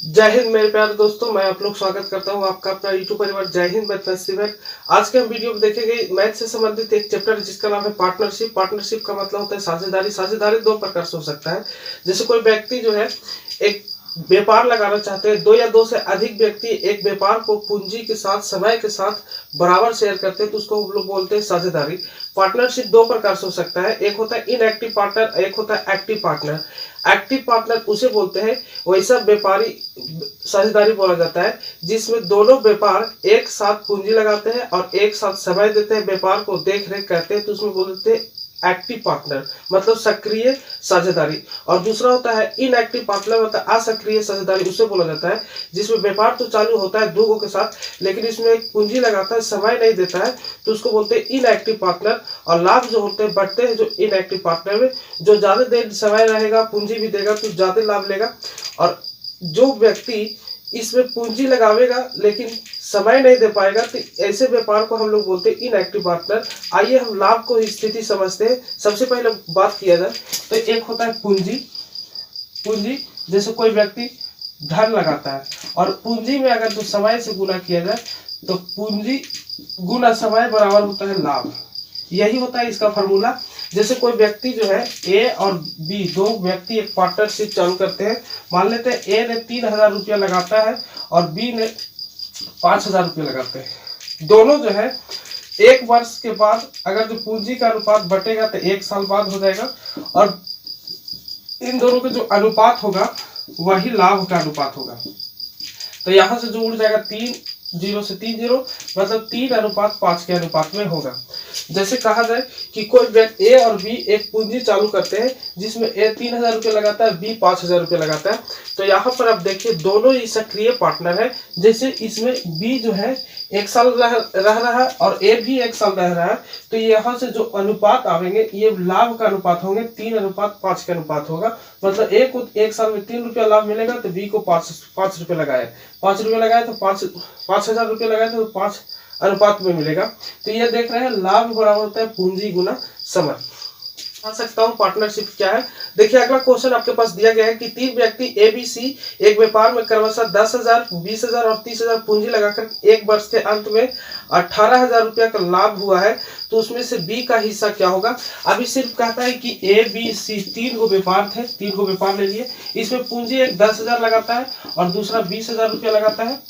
जय हिंद मेरे प्यारे दोस्तों, मैं आप लोग स्वागत करता हूं आपका अपना यूट्यूब परिवार जय हिंद मैथ फेस्टिवल। आज के हम वीडियो में देखेंगे मैथ से संबंधित एक चैप्टर जिसका नाम है पार्टनरशिप। पार्टनरशिप का मतलब होता है साझेदारी। साझेदारी दो प्रकार से हो सकता है। जैसे कोई व्यक्ति जो है एक व्यापार लगाना चाहते हैं, दो या दो से अधिक व्यक्ति एक व्यापार को पूंजी के साथ समय के साथ बराबर शेयर करते हैं तो उसको हम लोग बोलते हैं साझेदारी। पार्टनरशिप दो प्रकार से हो सकता है, एक होता है इनएक्टिव पार्टनर, एक होता है एक्टिव पार्टनर। एक्टिव पार्टनर उसे बोलते हैं वैसा व्यापारी साझेदारी बोला जाता है जिसमें दोनों व्यापार एक साथ पूंजी लगाते हैं और एक साथ समय देते हैं, व्यापार को देख रेख करते हैं, तो उसमें बोलते हैं एक्टिव पार्टनर मतलब सक्रिय साझेदारी। और दूसरा होता है इनएक्टिव पार्टनर मतलब असक्रिय साझेदारी, उसे बोला जाता है जिसमें व्यापार तो चालू होता है दो के साथ लेकिन इसमें एक पूंजी लगाता है, समय नहीं देता है, तो उसको बोलते हैं इनएक्टिव पार्टनर। और लाभ जो होते हैं बढ़ते हैं जो इनएक्टिव पार्टनर में, जो ज्यादा देर समय रहेगा पूंजी भी देगा तो ज्यादा लाभ लेगा। और जो व्यक्ति इसमें पूंजी लगावेगा लेकिन समय नहीं दे पाएगा तो ऐसे व्यापार को हम लोग बोलते हैं इनएक्टिव पार्टनर। आइए हम लाभ को स्थिति समझते हैं। सबसे पहले बात किया जाए तो एक होता है पूंजी। पूंजी जैसे कोई व्यक्ति धन लगाता है और पूंजी में अगर तो समय से गुना किया जाए तो पूंजी गुना समय बराबर होता है लाभ। यही होता है इसका फॉर्मूला। जैसे कोई व्यक्ति जो है ए और बी दो व्यक्ति एक पार्टनरशिप चालू करते हैं। मान लेते हैं ए ने 3,000 रुपया लगाता है और बी ने 5,000 रुपया लगाते हैं। दोनों जो है एक वर्ष के बाद अगर जो पूंजी का अनुपात बटेगा तो एक साल बाद हो जाएगा और इन दोनों का जो अनुपात होगा वही लाभ का अनुपात होगा। तो यहां से जो उड़ जाएगा 3 से 3 0 मतलब 3:5 के अनुपात में होगा। जैसे कहा जाए कि कोई व्यक्ति ए और बी एक पूंजी चालू करते हैं जिसमें ए 3,000 रुपये लगाता है, बी 5,000 रुपये लगाता है। तो यहाँ पर आप देखिए दोनों ही सक्रिय पार्टनर है। जैसे इसमें बी जो है 1 साल रह रहा है और ए भी 1 साल रह रहा है, तो यहाँ से जो अनुपात आवेंगे ये लाभ का अनुपात होंगे, 3:5 का अनुपात होगा। मतलब ए को 1 साल में 3 रुपया लाभ मिलेगा तो बी को 5 रुपये लगाए, 5 रुपये लगाए तो 5,000 रुपये लगाए तो 5 अनुपात में मिलेगा। तो ये देख रहे हैं लाभ बराबर होता है पूंजी गुना समय। बता सकता हूँ पार्टनरशिप क्या है। देखिए अगला क्वेश्चन आपके पास दिया गया है कि 3 व्यक्ति ए बी सी एक व्यापार में क्रमशः 10,000, 20,000 और 30,000 पूंजी लगाकर एक वर्ष के अंत में 18,000 रुपया का लाभ हुआ है, तो उसमें से बी का हिस्सा क्या होगा। अभी सिर्फ कहता है कि ए बी सी 3 गो व्यापार थे, 3 गो व्यापार ले लिए। इसमें पूंजी एक 10,000 लगाता है और दूसरा 20,000 रुपया लगाता है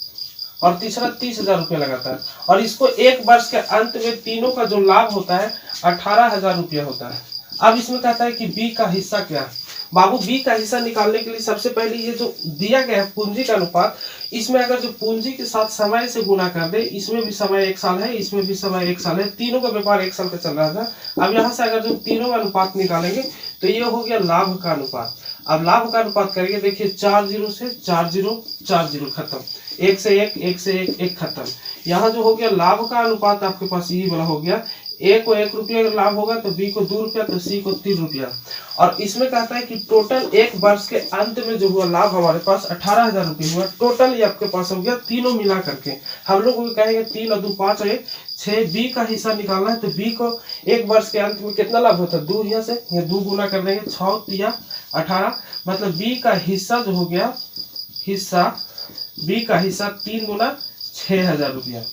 और तीसरा 30,000 रुपया लगाता है और इसको एक वर्ष के अंत में तीनों का जो लाभ होता है 18,000 रुपया होता है। अब इसमें कहता है कि बी का हिस्सा क्या है। बाबू बी का हिस्सा निकालने के लिए सबसे पहले ये जो दिया गया है पूंजी का अनुपात, इसमें अगर जो पूंजी के साथ समय से गुना कर दे, इसमें भी समय 1 साल है, इसमें भी समय 1 साल है, तीनों का व्यापार 1 साल का चल रहा था। अब यहाँ से अगर जो तीनों का अनुपात निकालेंगे तो ये हो गया लाभ का अनुपात। अब लाभ का अनुपात करेंगे, देखिए 4 0 से 4 0 4 0 खत्म, 1 से 1 1 से 1 1 खत्म। यहाँ जो हो गया लाभ का अनुपात आपके पास ये वाला हो गया। ए को 1 रुपया लाभ होगा तो बी को 2 रुपया तो सी को 3 रुपया। और इसमें कहता है कि टोटल एक वर्ष के अंत में जो हुआ लाभ हमारे पास 18,000 रुपये हुआ। टोटल ये आपके पास हो गया तीनों मिला करके। हम लोग कहेंगे 3 और 2 5 और 1 6। बी का हिस्सा निकालना है तो बी को एक वर्ष के अंत में कितना लाभ होता है, 2 यहाँ से ये 2 गुना कर देंगे, 6 या 18। मतलब बी का हिस्सा जो हो गया हिस्सा, बी का हिस्सा 3 गुना 6,000 रुपया।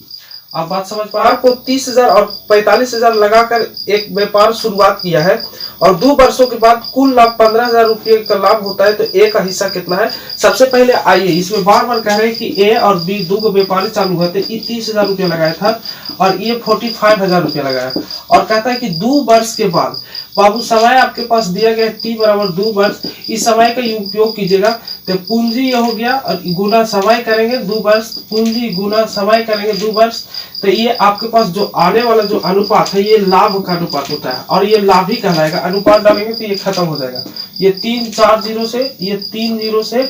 आप बात समझ पा रहे हैं। आपको 30,000 और 45,000 लगाकर एक व्यापार शुरुआत किया है और 2 वर्षों के बाद कुल लाभ 15,000 रुपये का लाभ होता है, तो ए का हिस्सा कितना है। सबसे पहले आइए इसमें बार बार कह रहे हैं कि ए और बी दो को व्यापारी चालू हुए थे, ये 30,000 रुपया लगाया था और ये 45,000 रुपया लगाया। और कहता है कि 2 वर्ष के बाद बाबू समय आपके पास दिया गया टी बराबर 2 वर्ष, इस समय का उपयोग कीजिएगा तो पूंजी ये हो गया और गुना समय करेंगे 2 वर्ष, पूंजी गुना समय करेंगे 2 वर्ष, तो ये आपके पास जो आने वाला जो अनुपात है ये लाभ का अनुपात होता है और ये लाभ ही कहलाएगा। अनुपात डालेंगे तो ये खत्म हो जाएगा। ये 3 4 0 से ये 3 0 से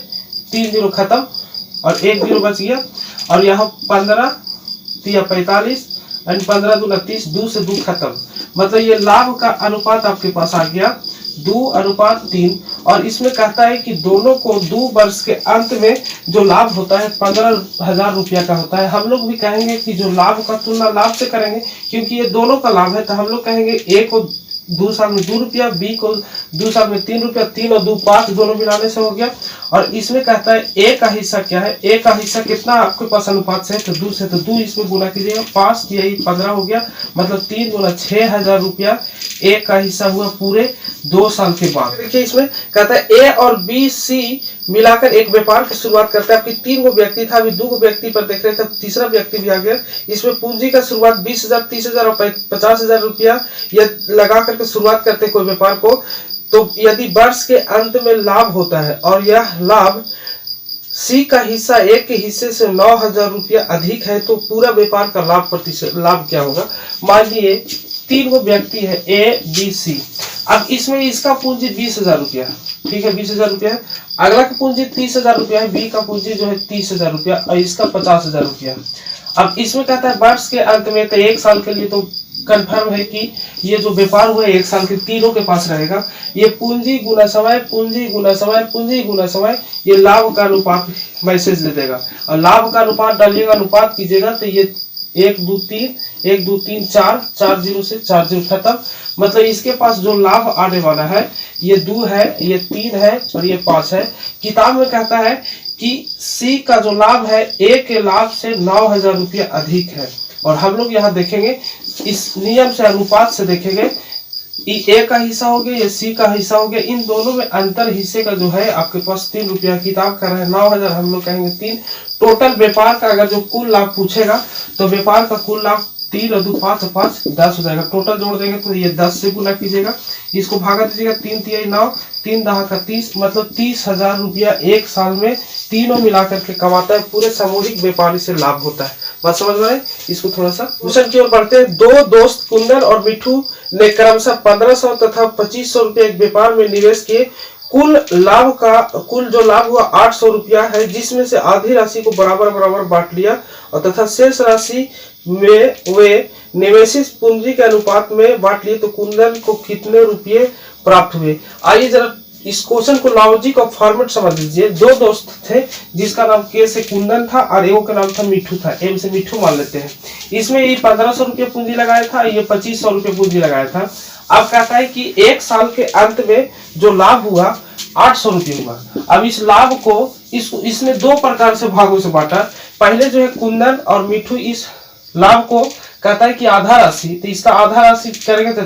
3 0 खत्म और 1 0 बच गया। और यहाँ 15 या 45 एंड 15 दूना 30, 2 से 2 खत्म। मतलब ये लाभ का अनुपात आपके पास आ गया 2:3। और इसमें कहता है कि दोनों को 2 वर्ष के अंत में जो लाभ होता है 15,000 रुपया का होता है। हम लोग भी कहेंगे कि जो लाभ का तुलना लाभ से करेंगे क्योंकि ये दोनों का लाभ है, तो हम लोग कहेंगे ए को 2 साल में 2 रुपया, बी को 2 साल में 3 रुपया, 3 और 2 5, दोनों मिलाने से हो गया। और इसमें कहता है ए का हिस्सा क्या है, ए का हिस्सा कितना आपके पास अनुपात से है, तो 2 से, तो 2 इसमें गुना कीजिएगा, 5 यही 15 हो गया, मतलब 3 गुना 6,000 रुपया ए का हिस्सा हुआ पूरे 2 साल के बाद। देखिए इसमें कहता है ए और बी सी मिलाकर एक व्यापार की शुरुआत करते हैं। आपकी 3 गो व्यक्ति था, अभी 2 गो व्यक्ति पर देख रहे थे, तीसरा व्यक्ति भी आ गया। इसमें पूंजी का शुरुआत 20,000, 30,000 और 50,000 रुपया ये लगा करके शुरुआत करते कोई व्यापार को। तो यदि वर्ष के अंत में लाभ होता है और यह लाभ सी का हिस्सा ए के हिस्से से 9,000 रुपया अधिक है, तो पूरा व्यापार का लाभ क्या होगा। मान लीजिए 3 गो व्यक्ति है ए बी सी, अब इसमें इसका पूंजी 20,000 रुपया, ठीक है 20,000 रुपया है, अगला की पूंजी 30,000 रुपया है, बी का पूंजी जो है 30,000 रुपया और इसका 50,000 रुपया। अब इसमें कहता है वर्ष के अंत में, तो 1 साल के लिए तो कंफर्म है कि ये जो व्यापार हुआ है 1 साल के तीनों के पास रहेगा। ये पूंजी गुना समय, पूंजी गुना समय, पूंजी गुना समय, ये लाभ का अनुपात मैसेज दे देगा। और लाभ का अनुपात डालिएगा, अनुपात कीजिएगा, तो ये 1 2 3 1 2 3 4 4 0 से 4 0 खत्म। मतलब इसके पास जो लाभ आने वाला है ये 2 है, ये 3 है और ये 5 है। किताब में कहता है कि सी का जो लाभ है ए के लाभ से 9,000 रुपया अधिक है। और हम लोग यहाँ देखेंगे इस नियम से, अनुपात से देखेंगे, ए का हिस्सा हो गया, ये सी का हिस्सा हो गया, इन दोनों में अंतर हिस्से का जो है आपके पास 3 रुपया। किताब कर रहे हैं 9,000, हम लोग कहेंगे 3। टोटल व्यापार का अगर जो कुल लाभ पूछेगा तो व्यापार का कुल लाभ 3 और 2 5 और 5 10 हो जाएगा। टोटल जोड़ देंगे तो ये 10 से गुना कीजिएगा, इसको भागा दीजिएगा, 3 3 9, 3 10 का 30, मतलब 30,000 रुपया 1 साल में तीनों मिलाकर के कमाता है। पूरे सामूहिक व्यापारी से लाभ होता है। बात समझ में आई। इसको थोड़ा सा क्वेश्चन की ओर बढ़ते हैं। 2 दोस्त कुंदन और मिठू ने क्रमशः 1,500 तथा 2,500 रुपया एक व्यापार में निवेश किए। कुल जो लाभ हुआ 800 रुपया है, जिसमें से आधी राशि को बराबर बराबर बांट लिया और तथा शेष राशि में वे निवेशित पूंजी के अनुपात में बांट लिए, तो कुंदन को कितने रुपये प्राप्त हुए। आइए जरा इस क्वेश्चन को लॉजिक और फॉर्मेट समझ लीजिए। 2 दोस्त थे जिसका नाम के से कुंदन था और एगो का नाम था मिठू था, एम से मिठू मान लेते हैं। इसमें ये 1,500 रुपये पूंजी लगाया था, ये 2,500 रुपये पूंजी लगाया था। अब कहता है कि 1 साल के अंत में जो लाभ हुआ 800 रुपये हुआ। अब इस लाभ को इसने 2 प्रकार से भागों से बांटा। पहले जो है कुंदन और मिठू इस लाभ को कहता है कि आधा राशि, तो इसका आधा राशि करेंगे तो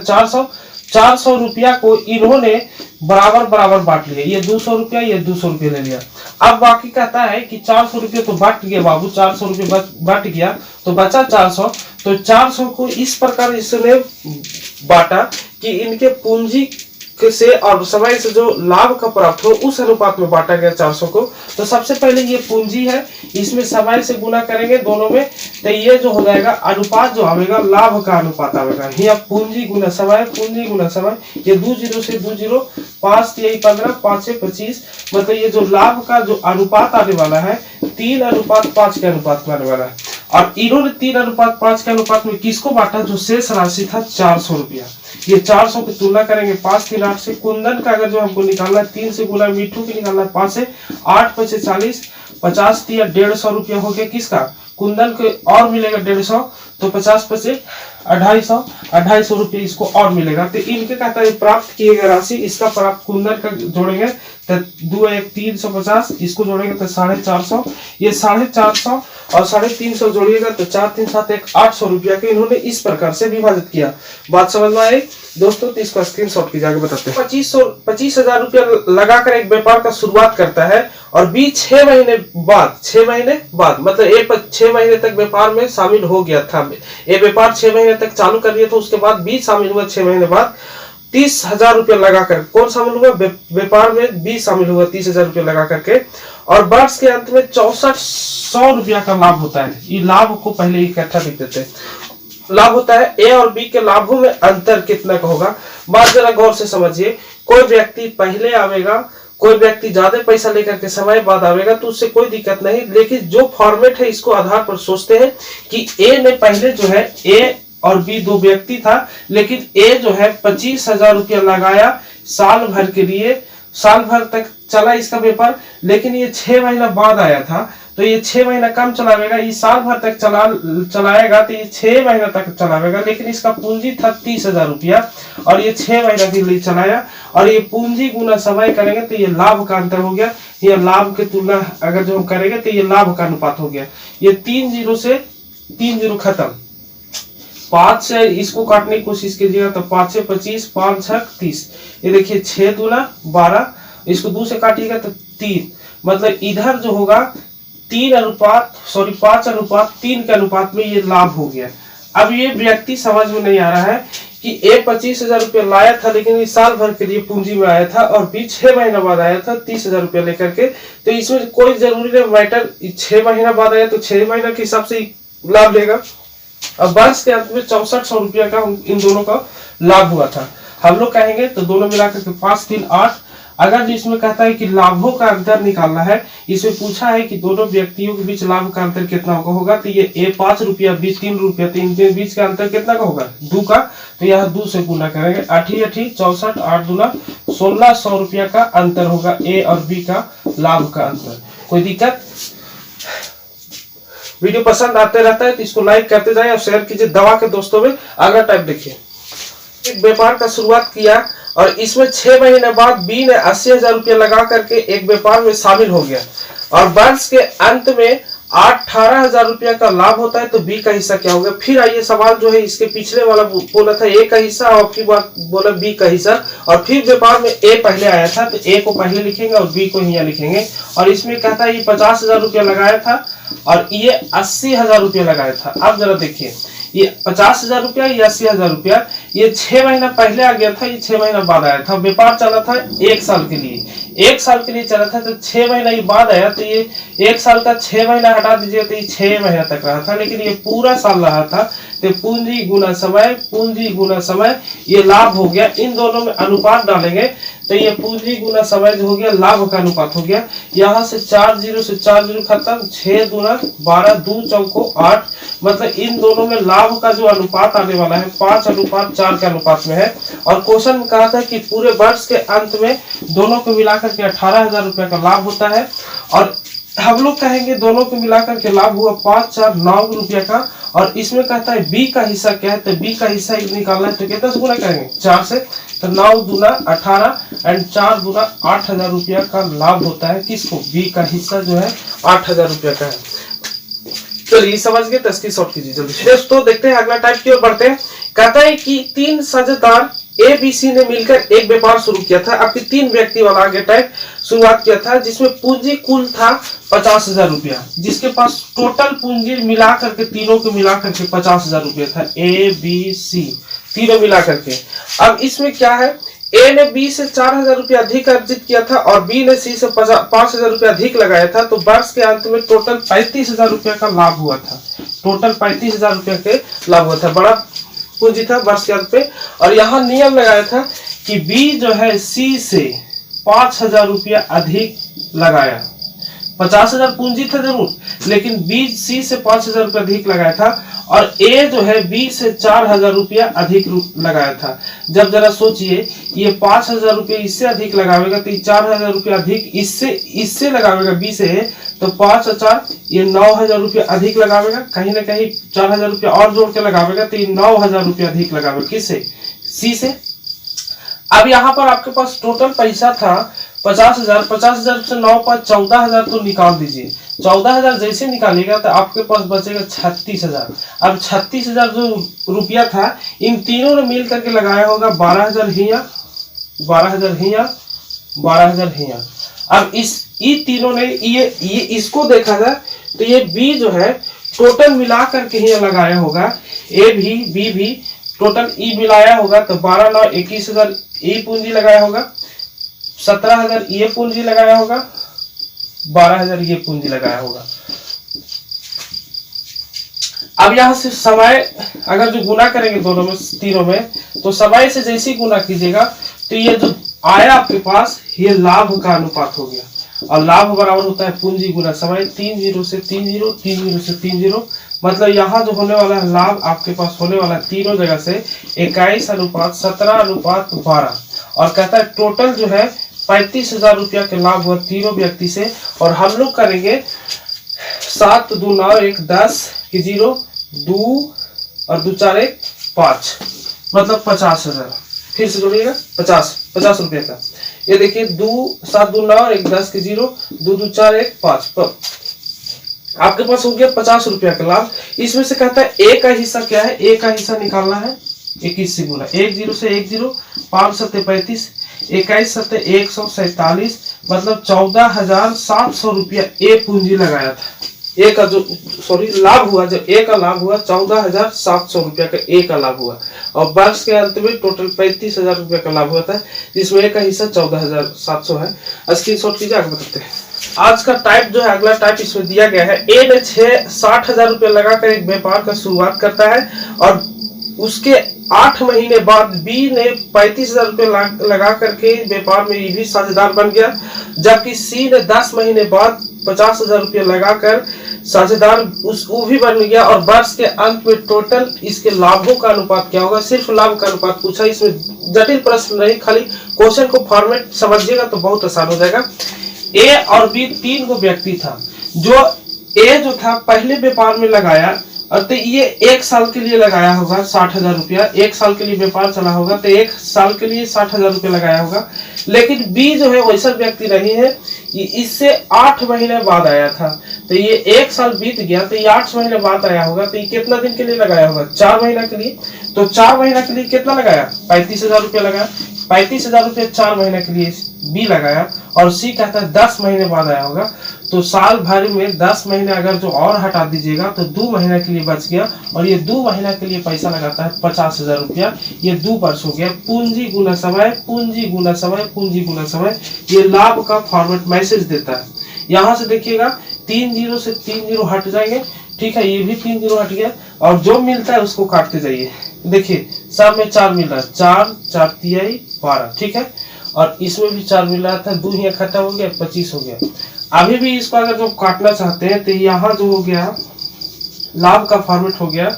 400 रुपया को इन्होंने बराबर बराबर बांट लिया। ये 200 रुपया, ये 200 रुपया ले लिया। अब बाकी कहता है कि 400 रुपये तो बांट गया बाबू, 400 रुपये बांट गया तो बचा 400। तो 400 को इस प्रकार इसने बांटा कि इनके पूंजी से और समय से जो लाभ का प्राप्त हो उस अनुपात में बांटा गया 400 को। तो सबसे पहले ये पूंजी है, इसमें समय से गुना करेंगे दोनों में, तो ये जो हो जाएगा अनुपात जो आएगा लाभ का अनुपात आएगा। यहाँ पूंजी गुना समय, पूंजी गुना समय, ये 2 0 से 2 0, 5 3 15, 5 से 25, मतलब ये जो लाभ का जो अनुपात आने वाला है 3:5 के अनुपात में आने वाला है। और इन्होंने 3:5 के अनुपात में किसको बांटा, जो शेष राशि था 400 रुपया। ये 400 की तुलना करेंगे 5 3 8 से। कुंदन का अगर जो हमको निकालना है 3 से गुना, मिठू की निकालना है 5 से, 8 5 40, 50 3 150 रुपया हो गया किसका, कुंदन को और मिलेगा 150, तो 50 5 250 रुपये इसको और मिलेगा। तो इनके कहता है प्राप्त किए गए राशि, इसका प्राप्त कुंदन का जोड़ेंगे तो 2 1 350, इसको जोड़ेंगे तो 450, ये 450 और 350 जोड़िएगा तो 4 3 7 1 800 रुपया के इन्होंने इस प्रकार से विभाजित किया। बात समझ में आई दोस्तों। तो इसका स्क्रीनशॉट की जाके बताते हैं। 25,000 रुपया लगाकर एक व्यापार का शुरुआत करता है और बी 6 महीने बाद मतलब ए 6 महीने तक व्यापार में शामिल हो गया था। ये व्यापार 6 महीने तक चालू कर दिया था, उसके बाद बी शामिल हुआ 6 महीने बाद 30,000 रुपया लगाकर। कौन शामिल हुआ, व्यापार में बी शामिल हुआ 30,000 रुपया लगा करके। और वर्ष के अंत में 6400 रुपया का लाभ होता है। ये लाभ को पहले इकट्ठा लिख देते हैं। लाभ होता है ए और बी के लाभों में अंतर कितना का होगा। बात जरा गौर से समझिए। कोई व्यक्ति पहले आवेगा, कोई व्यक्ति ज्यादा पैसा लेकर के समय बाद आवेगा तो उससे कोई दिक्कत नहीं, लेकिन जो फॉर्मेट है इसको आधार पर सोचते हैं कि ए ने पहले जो है, ए और बी 2 व्यक्ति था, लेकिन ए जो है 25,000 रुपया लगाया साल भर के लिए, साल भर तक चला इसका व्यापार, लेकिन ये 6 महीना बाद आया था तो ये 6 महीना कम चलावेगा, ये साल भर तक चलाएगा तो ये 6 महीना तक चलावेगा। लेकिन इसका पूंजी था 30,000 रुपया और ये 6 महीना के लिए चलाया, और ये पूंजी गुना समय करेंगे तो ये लाभ का अंतर हो गया। ये लाभ की तुलना अगर जो हम करेंगे तो ये लाभ का अनुपात हो गया। ये 3 जीरो से 3 जीरो खत्म, 5 से इसको काटने की कोशिश कीजिएगा तो 5 से 25, 5 6 30। ये देखिए 6 दूना 12, इसको 2 से काटिएगा तो 3, मतलब इधर जो होगा 5:3 के अनुपात में ये लाभ हो गया। अब ये व्यक्ति समझ में नहीं आ रहा है कि ए 25,000 रुपया लाया था, लेकिन इस साल भर के लिए पूंजी में आया था, और भी 6 महीना बाद आया था 30,000 रुपया लेकर के। तो इसमें कोई जरूरी नहीं मैटर 6 महीना बाद आया तो 6 महीना के हिसाब से लाभ लेगा। अब वर्ष के अंत में 6400 रुपया का इन दोनों का लाभ हुआ था। हम लोग कहेंगे तो दोनों मिलाकर के 5 3 8। अगर जो इसमें कहता है कि लाभों का अंतर निकालना है, इसमें पूछा है कि दोनों व्यक्तियों के बीच लाभ का अंतर कितना होगा, तो ये ए 5 रुपया 3 रुपया, तो इनके बीच का अंतर कितना का होगा 2 का, तो यहाँ 2 से गुना करेंगे। 8 64, 8 दूना 1600 रुपया का अंतर होगा ए और बी का लाभ का अंतर। कोई दिक्कत? वीडियो पसंद आते रहता है तो इसको लाइक करते जाए और शेयर कीजिए दवा के दोस्तों में। अगला टाइप देखिए, एक व्यापार का शुरुआत किया और इसमें 6 महीने बाद बी ने 80,000 रुपया लगा करके एक व्यापार में शामिल हो गया, और वर्ष के अंत में 18,000 रुपया का लाभ होता है, तो बी का हिस्सा क्या होगा। फिर आइए सवाल जो है इसके पिछले वाला बोला था ए का हिस्सा, और फिर बोला बी का हिस्सा, और फिर व्यापार में ए पहले आया था तो ए को पहले लिखेंगे और बी को यहाँ लिखेंगे। और इसमें कहता है ये 50,000 रुपया लगाया था और ये 80,000 रुपया लगाया था। अब जरा देखिए, ये 50,000 रुपया, ये 80,000 रुपया, ये 6 महीना पहले आ गया था, ये 6 महीना बाद आया था। व्यापार चला था 1 साल के लिए, 1 साल के लिए चला था, तो 6 महीना ये बाद आया, तो ये 1 साल का 6 महीना हटा दीजिए तो ये 6 महीना तक रहा था, लेकिन ये पूरा साल रहा था। तो पूंजी गुना समय, पूंजी गुना समय, ये लाभ हो गया। इन दोनों में अनुपात डालेंगे तो ये पूंजी गुना समय जो हो गया लाभ का अनुपात हो गया। यहाँ से 4 जीरो से 4 जीरो खत्म, 6 दूना 12, 2 चौको 8, मतलब इन दोनों में लाभ का जो अनुपात आने वाला है 5:4 के अनुपात में है। और क्वेश्चन में कहा था कि पूरे वर्ष के अंत में दोनों को मिलाकर के 18,000 रुपया का लाभ होता है, और हम लोग कहेंगे दोनों को मिलाकर के लाभ हुआ 5 4 9 रुपया का। और इसमें कहता है बी का हिस्सा क्या है, तो बी का हिस्सा निकालना है तो कितना से गुना करेंगे 4 से, तो 9 दूना 18 एंड 4 दूना 8,000 रुपया का लाभ होता है। किसको? बी का हिस्सा जो है 8,000 रुपया का है। चलिए समझ गए, तस्की शॉर्ट कीजिए जल्दी। दोस्तों देखते हैं अगला टाइप की ओर बढ़ते हैं। कहता है कि 3 साझेदार ए बी सी ने मिलकर एक व्यापार शुरू किया था। आपके 3 व्यक्ति वाला आगे टाइप शुरुआत किया था, जिसमें पूंजी कुल था 50,000 रुपया, जिसके पास टोटल पूंजी मिला करके तीनों को मिला करके 50,000 रुपया था। ए बी सी तीनों मिला करके। अब इसमें क्या है, ए ने बी से 4,000 रुपया अधिक अर्जित किया था और बी ने सी से 5,000 रुपया अधिक लगाया था, तो वर्ष के अंत में टोटल 35,000 रुपया का लाभ हुआ था। टोटल 35,000 रुपया के लाभ हुआ था, बड़ा पूंजी था वर्ष के अंत पे। और यहाँ नियम लगाया था कि बी जो है सी से 5,000 रुपया अधिक लगाया। 50,000 पूंजी था जरूर, लेकिन बी सी से 5,000 रुपया अधिक लगाया था, और ए जो है बी से 4,000 रुपया अधिक लगाया था। जब जरा सोचिए, ये 5,000 रुपया इससे अधिक लगावेगा तो 4,000 रुपया अधिक इससे लगावेगा बी से, तो 5 और 4 ये 9,000 रुपया अधिक लगावेगा। कहीं ना कहीं 4,000 रुपया और जोड़ के लगावेगा तो ये 9,000 रुपया अधिक लगावेगा। किससे? सी से। अब यहाँ पर आपके पास टोटल पैसा था 50,000, 50,000 से 9 पर 14,000 तो निकाल दीजिए। 14,000 जैसे निकालेगा तो आपके पास बचेगा 36,000। अब 36,000 जो रुपया था इन तीनों ने मिल करके लगाया होगा 12,000 हिया, 12,000 हिया, 12,000 हिया। अब ये तीनों ने ये इसको देखा था, तो ये बी जो है टोटल मिला करके ही लगाया होगा। ए भी बी भी टोटल ई मिलाया होगा, तो 12 9 21,000 ई पूंजी लगाया होगा, 17,000 ये पूंजी लगाया होगा, 12,000 ये पूंजी लगाया होगा। अब यहां से समय अगर जो गुना करेंगे दोनों में तीनों में, तो समय से जैसे ही गुना कीजिएगा तो ये जो आया आपके पास ये लाभ का अनुपात हो गया। और लाभ बराबर होता है पूंजी गुना समय। 3 जीरो से 3 जीरो, 3 जीरो से 3 जीरो, मतलब यहाँ जो होने वाला है लाभ आपके पास होने वाला है तीनों जगह से 21:17:12। और कहता है टोटल जो है 35,000 रुपया के लाभ हुआ तीनों व्यक्ति से। और हम लोग करेंगे 7 2 9 1 10 की 0 2 और 2 4 1 5 मतलब 50,000। फिर से जोड़िएगा 50 रुपये का। ये देखिए 2 7 2 9 1 10 की 0 2 2 4 1 5 पर आपके पास हो गया 50 रुपया का लाभ। इसमें से कहता है ए का हिस्सा क्या है, ए का हिस्सा निकालना है 21 से गुना 1 0 से 1 0 5 7 35 21 7 147 मतलब 14,700 रुपया ए पूंजी लगाया था। ए का जो लाभ हुआ, जो ए का लाभ हुआ 14,700 रुपया का ए का लाभ हुआ और वर्ष के अंत में टोटल 35,000 रुपया का लाभ हुआ था, जिसमें ए का हिस्सा 14,700 है। स्क्रीनशॉट कीजिए, आगे बताते हैं। आज का टाइप जो है, अगला टाइप इसमें दिया गया है। ए ने 60,000 रुपया लगाकर एक व्यापार का शुरुआत करता है और उसके 8 महीने बाद बी ने 35,000 रुपये लगा करके व्यापार में ये भी साझेदार बन गया, जबकि सी ने 10 महीने बाद 50,000 रुपये लगाकर साझेदार वो भी बन गया और वर्ष के अंत में टोटल इसके लाभों का अनुपात क्या होगा, सिर्फ लाभ का अनुपात पूछा। इसमें जटिल प्रश्न नहीं, खाली क्वेश्चन को फॉर्मेट समझिएगा तो बहुत आसान हो जाएगा। ए और बी 3 गो व्यक्ति था। जो ए जो था पहले व्यापार में लगाया और तो ये 1 साल के लिए लगाया होगा 60,000 रुपया, 1 साल के लिए व्यापार चला होगा तो 1 साल के लिए 60,000 रुपया लगाया होगा। लेकिन बी जो है वैसा व्यक्ति नहीं है, इससे 8 महीने बाद आया था तो ये 1 साल बीत गया तो ये 8 महीने बाद आया होगा तो ये कितना दिन के लिए लगाया होगा, 4 महीना के लिए। तो 4 महीना के लिए कितना लगाया, 35,000 रुपया लगाया। 35,000 रुपये 4 महीने के लिए बी लगाया और सी कहता है 10 महीने बाद आया होगा। तो साल भर में 10 महीने अगर जो और हटा दीजिएगा तो 2 महीने के लिए बच गया और ये 2 महीने के लिए पैसा लगाता है 50,000 रुपया। ये 2 वर्ष हो गया। पूंजी गुना समय, पूंजी गुना समय, पूंजी गुना समय, ये लाभ का फॉर्मेट मैसेज देता है। यहाँ से देखिएगा 3 0 से 3 0 हट जाएंगे, ठीक है, ये भी 3 0 हट गया और जो मिलता है उसको काटते जाइए। देखिए सब में 4 मिल रहा है, 4 4 3 12, ठीक है, और इसमें भी 4 मिल रहा था, 2 ही इकट्ठा हो गया 25 हो गया। अभी भी इसको अगर जो काटना चाहते हैं तो यहाँ जो हो गया लाभ का फॉर्मेट हो गया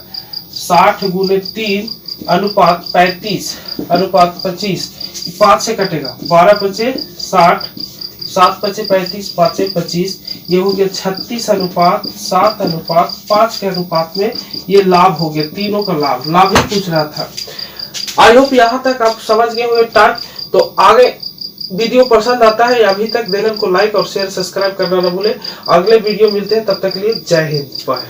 60 गुने 3 अनुपात 35 अनुपात 25, 5 से कटेगा, 12 बचे 60, 7 बचे 35, 5 से 25, ये हो गया 36 अनुपात 7 अनुपात 5 के अनुपात में ये लाभ हो गया। तीनों का लाभ ही पूछ रहा था। आई होप यहाँ तक आप समझ गए हुए टाइप। तो आगे वीडियो पसंद आता है अभी तक चैनल को लाइक और शेयर सब्सक्राइब करना न भूले। अगले वीडियो मिलते हैं, तब तक के लिए जय हिंद, बाय।